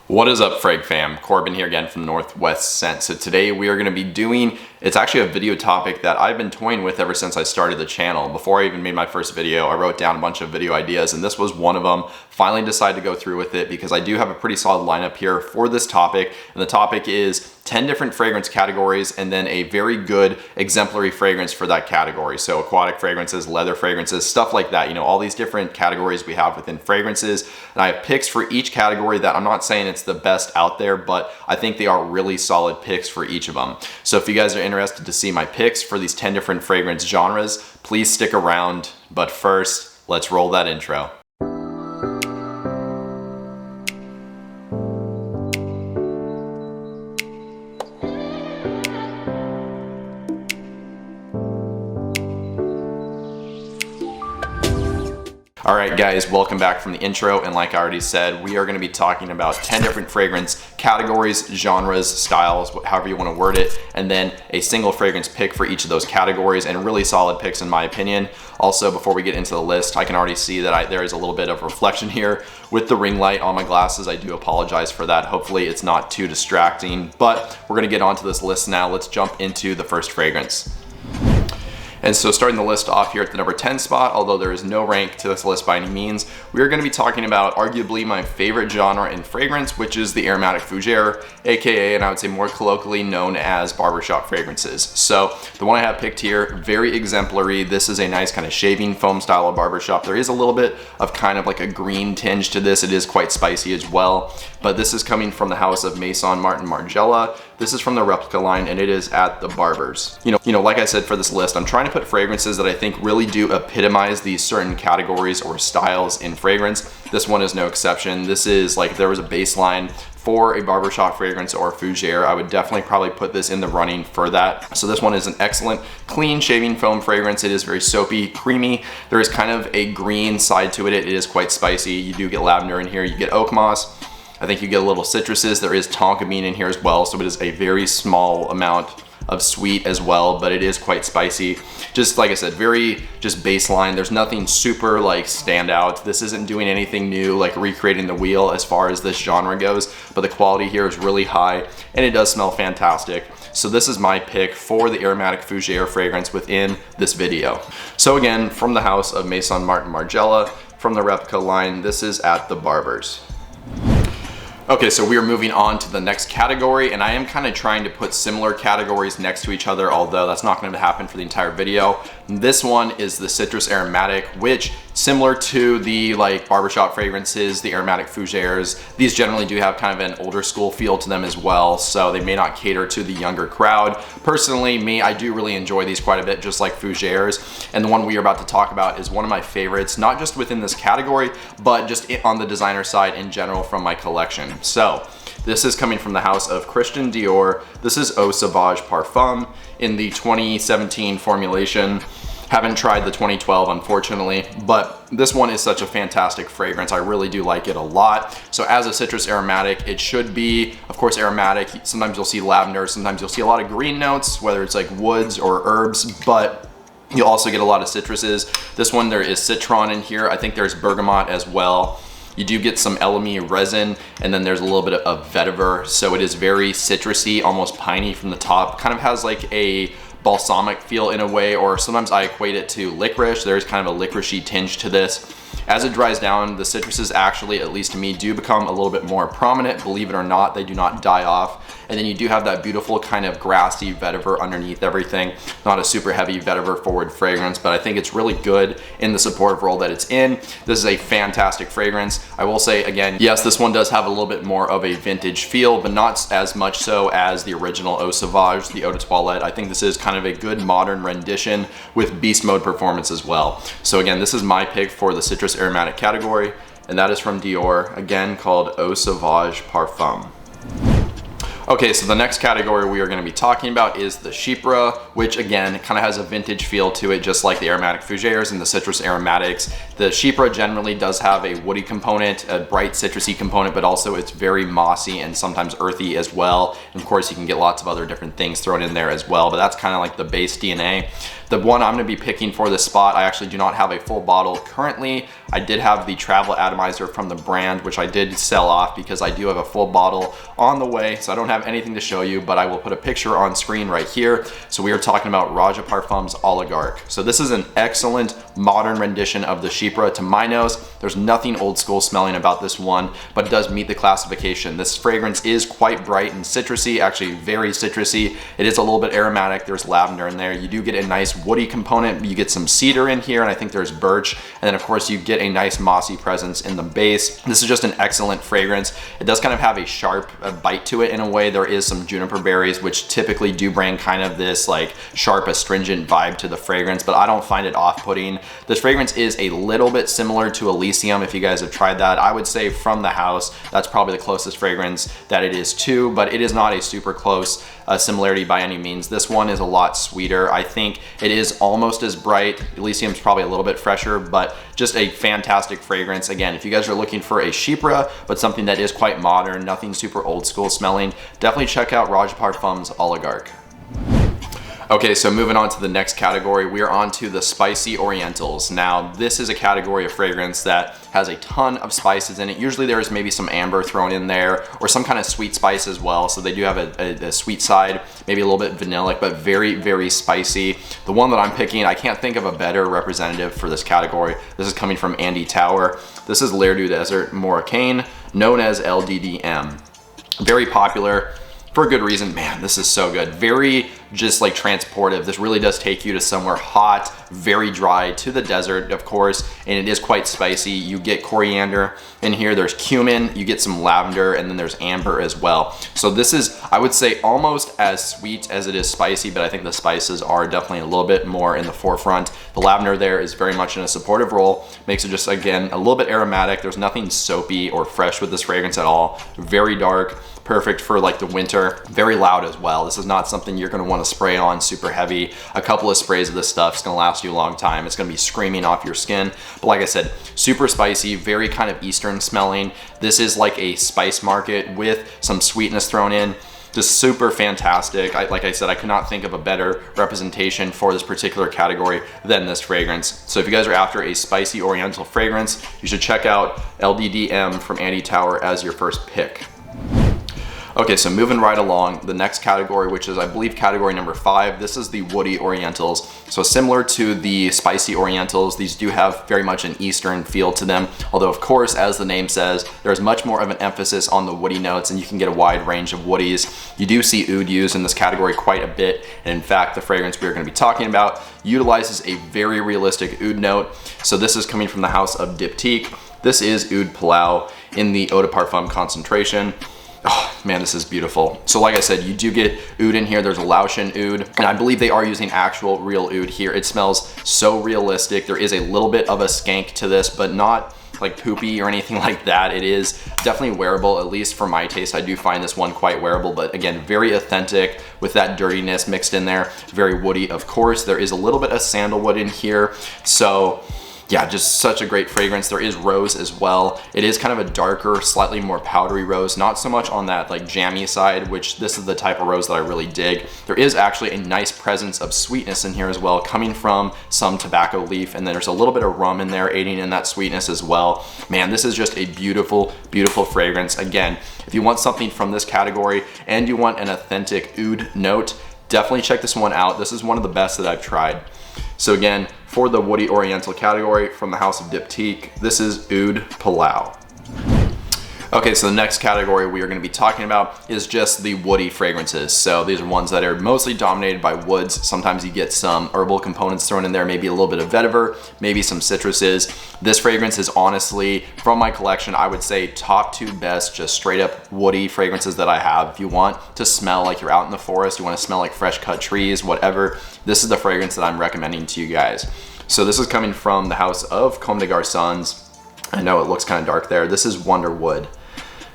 What is up, Frag fam? Corbin here again from Northwest Scent. So today we are going to be doing, it's actually a video topic that I've been toying with ever since I started the channel. Before I even made my first video, I wrote down a bunch of video ideas and this was one of them. Finally decided to go through with it because I do have a pretty solid lineup here for this topic. And the topic is 10 different fragrance categories and then a very good exemplary fragrance for that category. So aquatic fragrances, leather fragrances, stuff like that. You know, all these different categories we have within fragrances. And I have picks for each category that I'm not saying it's the best out there, but I think they are really solid picks for each of them. So if you guys are interested to see my picks for these 10 different fragrance genres, please stick around. But first, let's roll that intro. All right, guys, welcome back from the intro. And like I already said, we are going to be talking about 10 different fragrance categories, genres, styles, however you want to word it, and then a single fragrance pick for each of those categories, and really solid picks in my opinion. Also, before we get into the list, I can already see that there is a little bit of reflection here with the ring light on my glasses. I do apologize for that. Hopefully it's not too distracting, but we're going to get onto this list now. Let's jump into the first fragrance. And so starting the list off here at the number 10 spot, although there is no rank to this list by any means, we are going to be talking about arguably my favorite genre in fragrance, which is the aromatic fougere, aka, and I would say more colloquially known as barbershop fragrances. So the one I have picked here, very exemplary. This is a nice kind of shaving foam style of barbershop. There is a little bit of kind of like a green tinge to this. It is quite spicy as well, but this is coming from the house of Maison Martin Margiela. This is from the replica line and it is at the Barbers. You know, like I said for this list, I'm trying to put fragrances that I think really do epitomize these certain categories or styles in fragrance. This one is no exception. This is like, if there was a baseline for a barbershop fragrance or a fougere, I would definitely probably put this in the running for that. So this one is an excellent clean shaving foam fragrance. It is very soapy, creamy. There is kind of a green side to it. It is quite spicy. You do get lavender in here. You get oak moss. I think you get a little citruses. There is tonka bean in here as well. So it is a very small amount of sweet as well, but it is quite spicy. Just like I said, very just baseline. There's nothing super like standout. This isn't doing anything new, like recreating the wheel as far as this genre goes, but the quality here is really high and it does smell fantastic. So this is my pick for the aromatic fougere fragrance within this video. So again, from the house of Maison Martin Margiela, from the replica line, this is at the Barbers. Okay, so we are moving on to the next category, and I am kind of trying to put similar categories next to each other, although that's not going to happen for the entire video. This one is the citrus aromatic, which similar to the like barbershop fragrances, the aromatic fougeres, these generally do have kind of an older school feel to them as well, so they may not cater to the younger crowd. Personally, I do really enjoy these quite a bit, just like fougeres, and the one we are about to talk about is one of my favorites, not just within this category, but just on the designer side in general from my collection. So this is coming from the house of Christian Dior. This is Eau Sauvage Parfum in the 2017 formulation. Haven't tried the 2012, unfortunately, but this one is such a fantastic fragrance. I really do like it a lot. So as a citrus aromatic, it should be, of course, aromatic. Sometimes you'll see lavender, sometimes you'll see a lot of green notes, whether it's like woods or herbs, but you'll also get a lot of citruses. This one, there is citron in here. I think there's bergamot as well. You do get some elemi resin, and then there's a little bit of vetiver. So it is very citrusy, almost piney from the top. Kind of has like a balsamic feel in a way, or sometimes I equate it to licorice. There's kind of a licoricey tinge to this. As it dries down, the citruses actually, at least to me, do become a little bit more prominent. Believe it or not, they do not die off. And then you do have that beautiful kind of grassy vetiver underneath everything. Not a super heavy vetiver forward fragrance, but I think it's really good in the supportive role that it's in. This is a fantastic fragrance. I will say again, yes, this one does have a little bit more of a vintage feel, but not as much so as the original Eau Sauvage, the Eau de Toilette. I think this is kind of a good modern rendition with beast mode performance as well. So again, this is my pick for the citrus aromatic category, and that is from Dior, again called Eau Sauvage Parfum. Okay, so the next category we are going to be talking about is the Chypre, which again kind of has a vintage feel to it, just like the aromatic fougères and the citrus aromatics. The Chypre generally does have a woody component, a bright citrusy component, but also it's very mossy and sometimes earthy as well. And of course you can get lots of other different things thrown in there as well, but that's kind of like the base DNA. The one I'm going to be picking for this spot, I actually do not have a full bottle currently. I did have the travel atomizer from the brand, which I did sell off because I do have a full bottle on the way, so I don't have anything to show you, but I will put a picture on screen right here. So we are talking about Raja Parfum's Oligarch. So this is an excellent modern rendition of the Chypre to my nose. There's nothing old school smelling about this one, but it does meet the classification. This fragrance is quite bright and citrusy, actually very citrusy. It is a little bit aromatic. There's lavender in there. You do get a nice woody component. You get some cedar in here, and I think there's birch. And then of course you get a nice mossy presence in the base. This is just an excellent fragrance. It does kind of have a sharp bite to it in a way. There is some juniper berries, which typically do bring kind of this like sharp astringent vibe to the fragrance, but I don't find it off-putting. This fragrance is a little bit similar to Elysium. If you guys have tried that, I would say from the house, that's probably the closest fragrance that it is to, but it is not a super close similarity by any means. This one is a lot sweeter. I think it is almost as bright. Elysium's probably a little bit fresher, but just a fantastic fragrance. Again, if you guys are looking for a Chypre, but something that is quite modern, nothing super old school smelling, definitely check out Raja Parfum's Oligarch. Okay, so moving on to the next category, we are on to the spicy Orientals. Now, this is a category of fragrance that has a ton of spices in it. Usually there's maybe some amber thrown in there or some kind of sweet spice as well. So they do have a sweet side, maybe a little bit vanillic, but very, very spicy. The one that I'm picking, I can't think of a better representative for this category. This is coming from Andy Tower. This is L'air du Desert Moroccan, known as LDDM. Very popular. For a good reason. Man, this is so good. Very just like transportive. This really does take you to somewhere hot, very dry, to the desert, of course, and it is quite spicy. You get coriander in here, there's cumin, you get some lavender, and then there's amber as well. So this is, I would say, almost as sweet as it is spicy, but I think the spices are definitely a little bit more in the forefront. The lavender there is very much in a supportive role, makes it just, again, a little bit aromatic. There's nothing soapy or fresh with this fragrance at all. Very dark, perfect for like the winter. Very loud as well. This is not something you're going to want to spray on super heavy. A couple of sprays of this stuff is going to last you a long time. It's going to be screaming off your skin. But like I said, super spicy, very kind of Eastern smelling. This is like a spice market with some sweetness thrown in. Just super fantastic. Like I said, I could not think of a better representation for this particular category than this fragrance. So if you guys are after a spicy Oriental fragrance, you should check out LDDM from Andy Tower as your first pick. Okay, so moving right along, the next category, which is I believe category number 5, this is the woody Orientals. So similar to the spicy Orientals, these do have very much an Eastern feel to them. Although of course, as the name says, there's much more of an emphasis on the woody notes, and you can get a wide range of woodies. You do see oud used in this category quite a bit. And in fact, the fragrance we're gonna be talking about utilizes a very realistic oud note. So this is coming from the house of Diptyque. This is Oud Palau in the Eau de Parfum concentration. Oh man, this is beautiful. So like I said, you do get oud in here. There's a Laotian oud, and I believe they are using actual real oud here. It smells so realistic. There is a little bit of a skank to this, but not like poopy or anything like that. It is definitely wearable, at least for my taste. I do find this one quite wearable, but again, very authentic with that dirtiness mixed in there. Very woody, of course. There is a little bit of sandalwood in here. So yeah, just such a great fragrance. There is rose as well. It is kind of a darker, slightly more powdery rose, not so much on that like jammy side, which this is the type of rose that I really dig. There is actually a nice presence of sweetness in here as well, coming from some tobacco leaf, and then there's a little bit of rum in there aiding in that sweetness as well. Man, this is just a beautiful, beautiful fragrance. Again, if you want something from this category and you want an authentic oud note, definitely check this one out. This is one of the best that I've tried. So again, for the woody Oriental category from the house of Diptyque, this is Oud Palau. Okay, so the next category we are going to be talking about is just the woody fragrances. So these are ones that are mostly dominated by woods. Sometimes you get some herbal components thrown in there, maybe a little bit of vetiver, maybe some citruses. This fragrance is honestly, from my collection, I would say top 2 best, just straight up woody fragrances that I have. If you want to smell like you're out in the forest, you want to smell like fresh cut trees, whatever, this is the fragrance that I'm recommending to you guys. So this is coming from the house of Comme des Garçons. I know it looks kind of dark there. This is Wonderwood.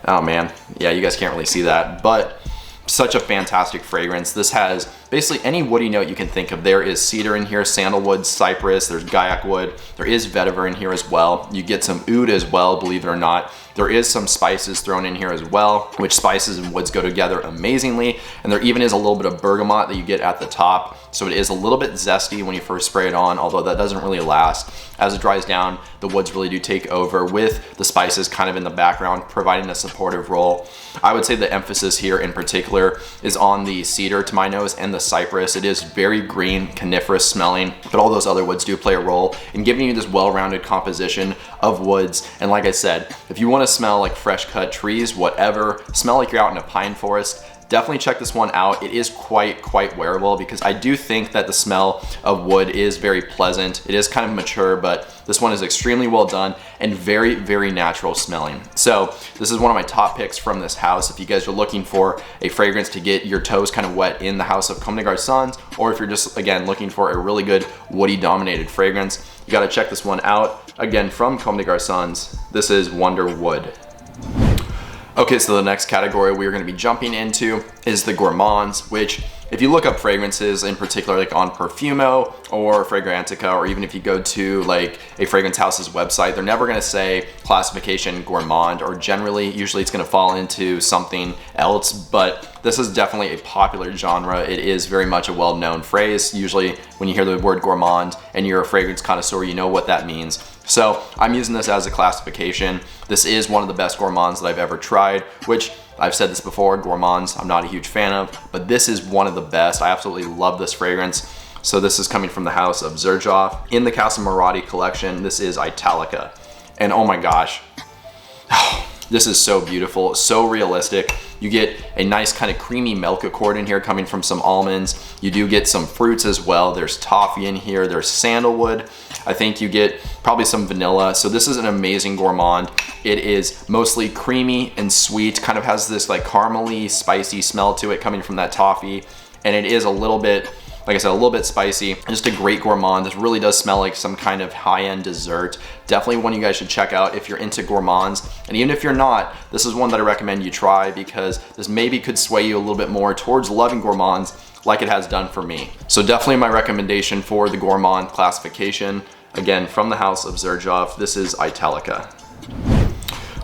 Oh man, yeah, you guys can't really see that, but Such a fantastic fragrance. This has basically any woody note you can think of. There is cedar in here, sandalwood, cypress, there's guaiac wood, there is vetiver in here as well. You get some oud as well, believe it or not. There is some spices thrown in here as well, which spices and woods go together amazingly. And there even is a little bit of bergamot that you get at the top. So it is a little bit zesty when you first spray it on, although that doesn't really last. As it dries down, the woods really do take over with the spices kind of in the background, providing a supportive role. I would say the emphasis here in particular is on the cedar to my nose and the cypress. It is very green, coniferous smelling, but all those other woods do play a role in giving you this well-rounded composition of woods. And like I said, if you want to smell like fresh cut trees, whatever, smell like you're out in a pine forest, definitely check this one out. It is quite wearable because I do think that the smell of wood is very pleasant. It is kind of mature, but this one is extremely well done and very natural smelling. So this is one of my top picks from this house. If you guys are looking for a fragrance to get your toes kind of wet in the house of Comme des Garçons, or if you're just, again, looking for a really good woody dominated fragrance, you gotta check this one out. Again, from Comme des Garçons, this is Wonder Wood. Okay, so the next category we are going to be jumping into is the Gourmands, which if you look up fragrances in particular, like on Perfumo or Fragrantica, or even if you go to like a fragrance house's website, they're never going to say classification Gourmand, or usually it's going to fall into something else, but this is definitely a popular genre. It is very much a well-known phrase. Usually when you hear the word gourmand and you're a fragrance connoisseur, you know what that means. So I'm using this as a classification. This is one of the best gourmands that I've ever tried, which I've said this before, gourmands I'm not a huge fan of, but this is one of the best. I absolutely love this fragrance. So this is coming from the house of Xerjoff. In the CMRRA collection, this is Italica. And oh my gosh, this is so beautiful, so realistic. You get a nice kind of creamy milk accord in here coming from some almonds. You do get some fruits as well. There's toffee in here, there's sandalwood. I think you get probably some vanilla. So this is an amazing gourmand. It is mostly creamy and sweet, kind of has this like caramely, spicy smell to it coming from that toffee. And it is a little bit, like I said, a little bit spicy. Just a great gourmand. This really does smell like some kind of high-end dessert. Definitely one you guys should check out if you're into gourmands. And even if you're not, this is one that I recommend you try because this maybe could sway you a little bit more towards loving gourmands like it has done for me. So definitely my recommendation for the gourmand classification. Again, from the house of Xerjoff, this is Italica.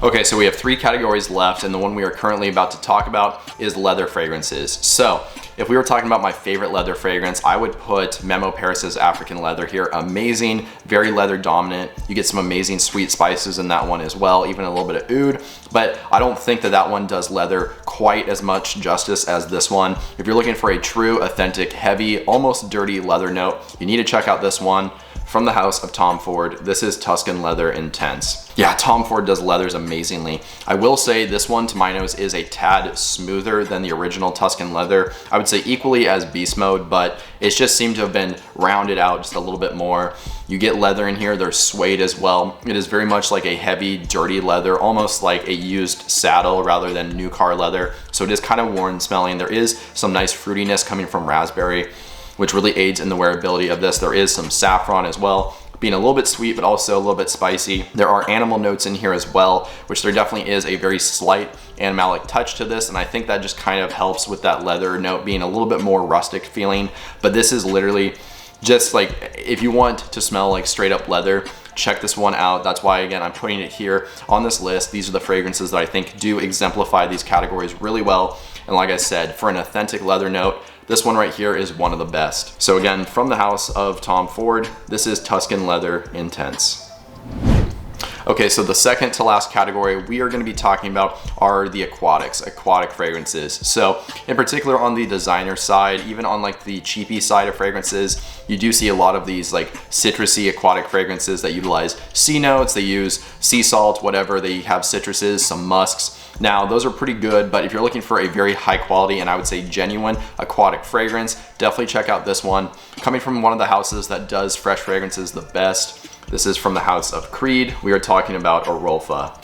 Okay, so we have 3 categories left, and the one we are currently about to talk about is leather fragrances. So if we were talking about my favorite leather fragrance, I would put Memo Paris's African Leather here. Amazing, very leather dominant. You get some amazing sweet spices in that one as well, even a little bit of oud, but I don't think that that one does leather quite as much justice as this one. If you're looking for a true, authentic, heavy, almost dirty leather note, you need to check out this one. From the house of Tom Ford, this is Tuscan Leather Intense. Yeah, Tom Ford does leathers amazingly. I will say this one, to my nose, is a tad smoother than the original Tuscan Leather. I would say equally as Beast Mode, but it just seemed to have been rounded out just a little bit more. You get leather in here, there's suede as well. It is very much like a heavy, dirty leather, almost like a used saddle rather than new car leather. So it is kind of worn smelling. There is some nice fruitiness coming from raspberry, which really aids in the wearability of this. There is some saffron as well, being a little bit sweet, but also a little bit spicy. There are animal notes in here as well, which there definitely is a very slight animalic touch to this. And I think that just kind of helps with that leather note being a little bit more rustic feeling. But this is literally just like, if you want to smell like straight up leather, check this one out. That's why, again, I'm putting it here on this list. These are the fragrances that I think do exemplify these categories really well. And like I said, for an authentic leather note, this one right here is one of the best. So again, from the house of Tom Ford, this is Tuscan Leather Intense. Okay, so the second to last category we are going to be talking about are the aquatic fragrances. So in particular on the designer side, even on like the cheapy side of fragrances, you do see a lot of these like citrusy aquatic fragrances that utilize C notes, they use sea salt, whatever, they have citruses, some musks. Now, those are pretty good, but if you're looking for a very high quality and I would say genuine aquatic fragrance, definitely check out this one. Coming from one of the houses that does fresh fragrances the best, this is from the house of Creed. We are talking about Arolfa.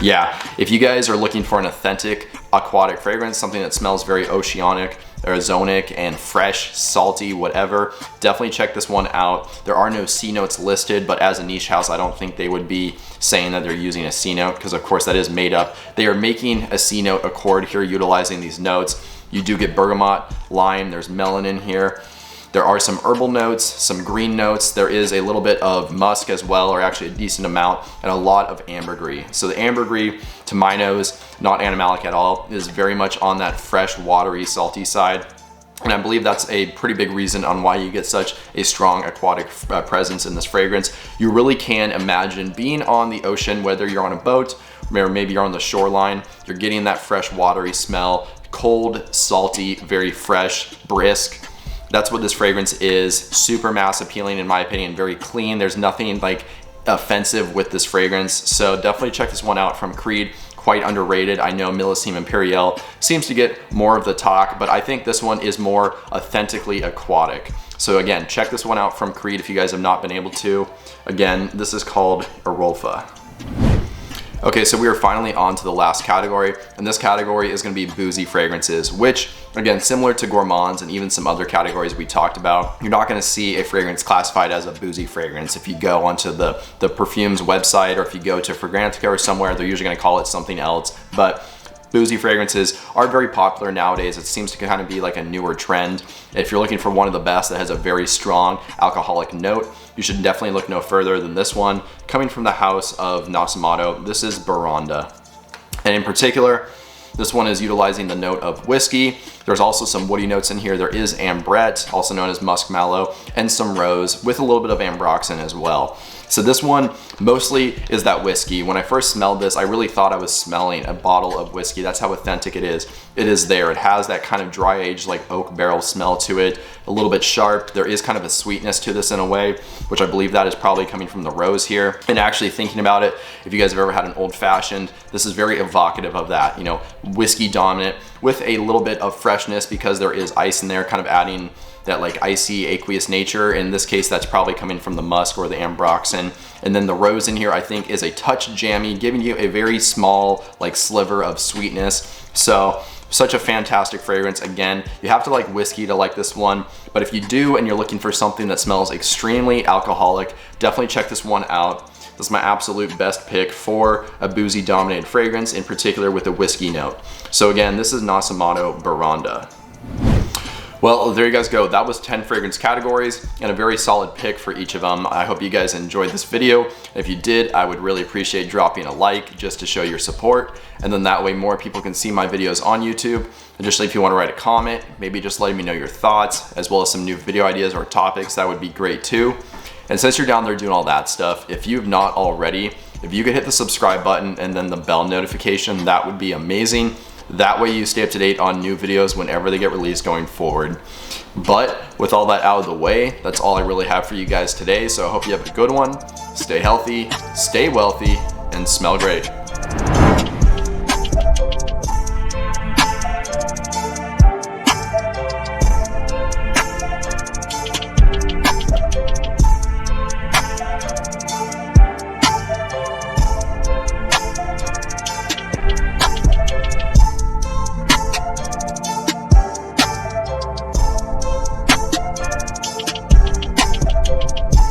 Yeah, if you guys are looking for an authentic aquatic fragrance, something that smells very oceanic, ozonic, and fresh, salty, whatever, definitely check this one out. There are no C notes listed, but as a niche house, I don't think they would be saying that they're using a C note, because of course that is made up. They are making a C note accord here utilizing these notes. You do get bergamot, lime, there's melon in here. There are some herbal notes, some green notes. There is a little bit of musk as well, or actually a decent amount, and a lot of ambergris. So the ambergris, to my nose, not animalic at all, is very much on that fresh, watery, salty side. And I believe that's a pretty big reason on why you get such a strong aquatic presence in this fragrance. You really can imagine being on the ocean, whether you're on a boat, or maybe you're on the shoreline, you're getting that fresh, watery smell, cold, salty, very fresh, brisk. That's what this fragrance is. Super mass appealing in my opinion, very clean. There's nothing like offensive with this fragrance. So definitely check this one out from Creed. Quite underrated. I know Millésime Impérial seems to get more of the talk, but I think this one is more authentically aquatic. So again, check this one out from Creed if you guys have not been able to. Again, this is called Arolfa. Okay, so we are finally on to the last category, and this category is going to be boozy fragrances, which, again, similar to Gourmands and even some other categories we talked about, you're not going to see a fragrance classified as a boozy fragrance. If you go onto the perfume's website, or if you go to Fragrantica or somewhere, they're usually going to call it something else. But boozy fragrances are very popular nowadays. It seems to kind of be like a newer trend. If you're looking for one of the best that has a very strong alcoholic note, you should definitely look no further than this one. Coming from the house of Nasomato, this is Baronda. And in particular, this one is utilizing the note of whiskey. There's also some woody notes in here. There is ambrette, also known as musk mallow, and some rose with a little bit of ambroxan as well. So this one mostly is that whiskey. When I first smelled this, I really thought I was smelling a bottle of whiskey. That's how authentic it is. It is there. It has that kind of dry aged like oak barrel smell to it, a little bit sharp. There is kind of a sweetness to this in a way, which I believe that is probably coming from the rose here. And actually thinking about it, if you guys have ever had an old fashioned, this is very evocative of that, you know, whiskey dominant with a little bit of freshness because there is ice in there, kind of adding that like icy aqueous nature. In this case, that's probably coming from the musk or the ambroxan. And then the rose in here, I think, is a touch jammy, giving you a very small like sliver of sweetness. So such a fantastic fragrance. Again, you have to like whiskey to like this one, but if you do and you're looking for something that smells extremely alcoholic, definitely check this one out. This is my absolute best pick for a boozy dominated fragrance, in particular with a whiskey note. So again, this is Nasomato Baronda. Well, there you guys go. That was 10 fragrance categories and a very solid pick for each of them. I hope you guys enjoyed this video. If you did, I would really appreciate dropping a like just to show your support. And then that way more people can see my videos on YouTube. Additionally, if you want to write a comment, maybe just letting me know your thoughts, as well as some new video ideas or topics, that would be great too. And since you're down there doing all that stuff, if you've not already, if you could hit the subscribe button and then the bell notification, that would be amazing. That way you stay up to date on new videos whenever they get released going forward. But with all that out of the way, that's all I really have for you guys today. So I hope you have a good one. Stay healthy, stay wealthy, and smell great.